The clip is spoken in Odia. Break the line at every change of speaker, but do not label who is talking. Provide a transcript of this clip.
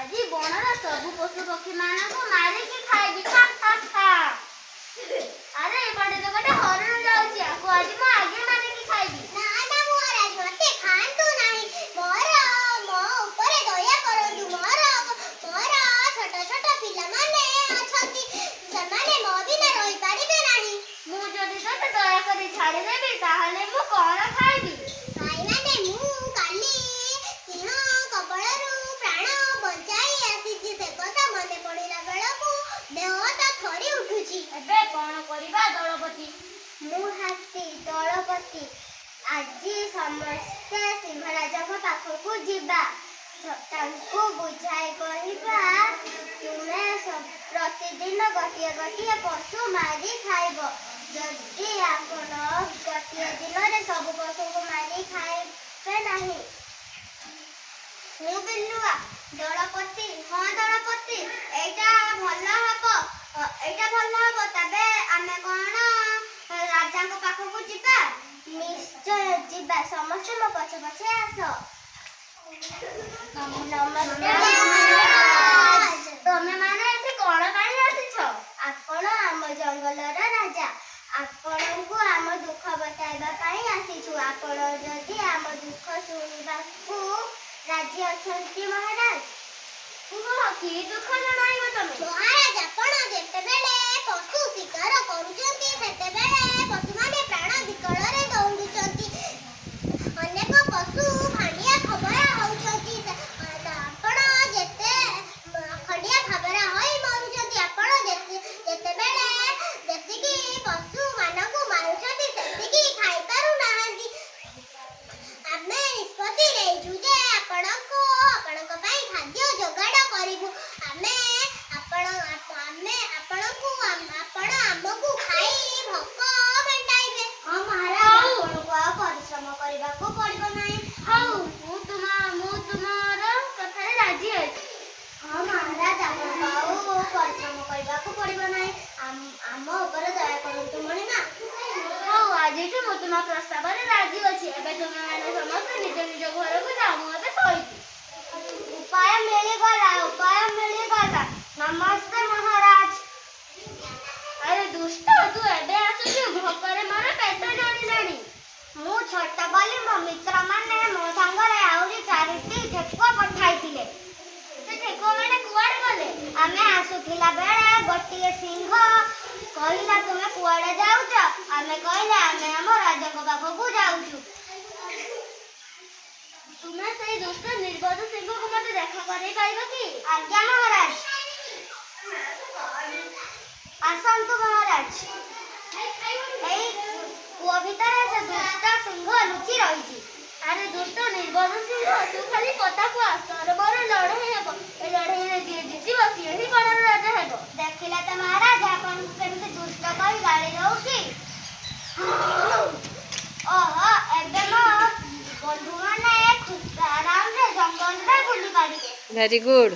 ଆଜି ବଣର ସବୁ ପଶୁ ପକ୍ଷୀ ମାନଙ୍କୁ ମାରିକି ଖାଇବି। ଖା ଖା ଖା। ଆରେ ଏପଟେ ତ ଗୋଟେ ହରିଣ ଯାଉଛି, ଆକୁ ଆଜି ମୁଁ ଆଗେ ମାରିକି ଖାଇବି।
ନା ନା ମହାରାଜ, ମତେ ଖାଆନ୍ତୁ ନାହିଁ। ମୋ ଉପରେ ଦୟା କରନ୍ତୁ। ମୋର ଛୋଟ ଛୋଟ ପିଲାମାନେ ଅଛନ୍ତି, ସେମାନେ ମୋ ବିନା ରହିପାରିବେ ନାହିଁ।
ମୁଁ ଯଦି ତତେ ଦୟା କରି ଛାଡ଼ିଦେବି ତାହେଲେ ମୁଁ କଣ ଖାଇବି?
ଭାଇମାନେ, ମୁଁ କାଲି ସିଂହ କବଳରୁ ପ୍ରାଣ ବଞ୍ଚାଇ ଆସିଛି। ସେ କଥା ମନେ ପଡ଼ିଲା ବେଳକୁ ଦେହଟା ଥରି ଉଠୁଛି।
ଏବେ କଣ କରିବା ଦଳପତି?
ମୁଁ ହାତୀ ଦଳପତି। ଆଜି ସମସ୍ତେ ସିଂହରାଜଙ୍କ ପାଖକୁ ଯିବା। ତାଙ୍କୁ ବୁଝାଇ କହିବା, ତୁମେ ପ୍ରତିଦିନ ଗୋଟିଏ ଗୋଟିଏ ପଶୁ ମାରି ଖାଇବ। ଯଦି ଆପଣ ଗୋଟିଏ ଦିନରେ ସବୁ ପଶୁଙ୍କୁ ମାରି ଖାଇବେ ନାହିଁ। ମୁଁ ବିଲୁଆ ଦଳପତି। ହଁ ଦଳପତି, ଏଇଟା ଭଲ ହବ। ତେବେ ଆମେ କଣ ରାଜାଙ୍କ ପାଖକୁ ଯିବା? ନିଶ୍ଚୟ ଯିବା। ସମସ୍ତେ ମୋ ପଛେ ପଛେ ଆସ। ନମସ୍କାର।
ତମେ ମାନେ ଏଠି କଣ ପାଇଁ ଆସିଛ?
ଆପଣ ଆମ ଜଙ୍ଗଲର ରାଜା। ଆପଣଙ୍କୁ ଆମ ଦୁଃଖ ବତାଇବା ପାଇଁ ଆସିଛୁ। ଆପଣ ଯଦି ଆମ ଦୁଃଖ ଶୁଣିବାକୁ ରାଜି ଅଛନ୍ତି ମହାରାଜ?
କୁହ, କି ଦୁଃଖ ଜଣାଇବ ତମେ?
ମହାରାଜ, ଆପଣ ଯେତେବେଳେ ପଶୁ ଶିକାର କରୁଛନ୍ତି ସେତେବେଳେ ପଶୁମାନେ ପ୍ରାଣ ବିକଳରେ ଦୌଡୁଛନ୍ତି। ଅନେକ ପଶୁ ଖଣ୍ଡିଆ ଖାବରା ହେଉଛନ୍ତି। ଆପଣ ଖଣ୍ଡିଆ ଖାବରା ହୋଇ ମରୁଛନ୍ତି। ଆପଣ ଯେତେବେଳେ ଯେତିକି ପଶୁମାନଙ୍କୁ ମାରୁଛନ୍ତି ସେତିକି ଖାଇପାରୁନାହାନ୍ତି। ଆମେ ନିଷ୍ପତ୍ତି ନେଇଛୁ ଯେ ଆପଣଙ୍କ ପାଇଁ ଖାଦ୍ୟ ଯୋଗାଡ଼ କରିବୁ। ଆପଣ ଆମକୁ ଖାଇ ଭୋକ ମେଣ୍ଟାଇବେ। ହଁ ମହାରାଜ, ଆପଣଙ୍କୁ ଆଉ ପରିଶ୍ରମ କରିବାକୁ ପଡ଼ିବ ନାହିଁ।
ହଉ, ମୁଁ ତୁମର କଥାରେ ରାଜି ଅଛି।
ହଁ ମହାରାଜ, ଆପଣଙ୍କୁ ଆଉ ପରିଶ୍ରମ କରିବାକୁ ପଡ଼ିବ ନାହିଁ। ଆମ ଉପରେ ଦୟା କରନ୍ତୁ ମଣିମା।
ହଉ, ଆଜିଠୁ ମୁଁ ତୁମ ପ୍ରସ୍ତାବରେ ରାଜି ଅଛି। ଏବେ ତୁମେମାନେ ସମସ୍ତେ ନିଜ ନିଜ ଘରକୁ ଯାଅ, ମୁଁ ଏବେ ଶୋଇବି।
ଉପାୟ ମିଳିଗଲା। ନମସ୍ତେ ମହାରାଜ।
ଆରେ ଦୁଷ୍ଟ, ତୁ ଏବେ ଆସୁଛୁ? ଭୋକରେ ମୋର ପେଟ ଜଳିଲାଣି।
ମୁଁ ଛୋଟ ବୋଲି ମୋ ମିତ୍ରମାନେ ମୋ ସାଙ୍ଗରେ ଆହୁରି 4ଟି ଠେକୁଆ ପଠାଇଥିଲେ।
ସେ ଠେକୁଆମାନେ କୁଆଡ଼େ ଗଲେ?
ଆମେ ଆସୁଥିଲା ବେଳେ ଗୋଟିଏ ସିଂହ କହିଲା, ତୁମେ କୁଆଡ଼େ ଯାଉଛ? ଆମେ କହିଲେ, ଆମେ ଆମ ରାଜାଙ୍କ ପାଖକୁ ଯାଉଛୁ।
ତୁମେ ସେଇ ଦୁଷ୍ଟ ନିର୍ବୋଧ ସିଂହକୁ ମୋତେ ଦେଖା କରେଇ ପାରିବ କି?
ଆଜ୍ଞା ମହାରାଜ। ଆସନ୍ତୁ ମହାରାଜ। ଏଇ କୂଅ ଭିତରେ ସେ ଦୁଷ୍ଟ ସିଂହ ଲୁଚି ରହିଛି।
ଆରେ ଦୁଷ୍ଟ ନିର୍ବୋଧ ସିଂହ, ତୁ ଖାଲି କଥାକୁ ଆସ। ତୋର ମୋର ଲଢ଼େଇ ହେବ। ଏ ଲଢ଼େଇରେ ଯିଏ ଜିତିବ ସିଏ ହିଁ ବଣର ରାଜା ହେବ।
ଦେଖିଲେ ତ ମହାରାଜ, ଆପଣଙ୍କୁ କେମିତି ଦୁଷ୍ଟ କହି ଗାଳି ଦଉଛି। ଓହୋ, ଏବେ ମୋ ବନ୍ଧୁମାନେ ଆରାମରେ ଜଙ୍ଗଲରେ ବୁଲି ପାରିବେ।
Very good.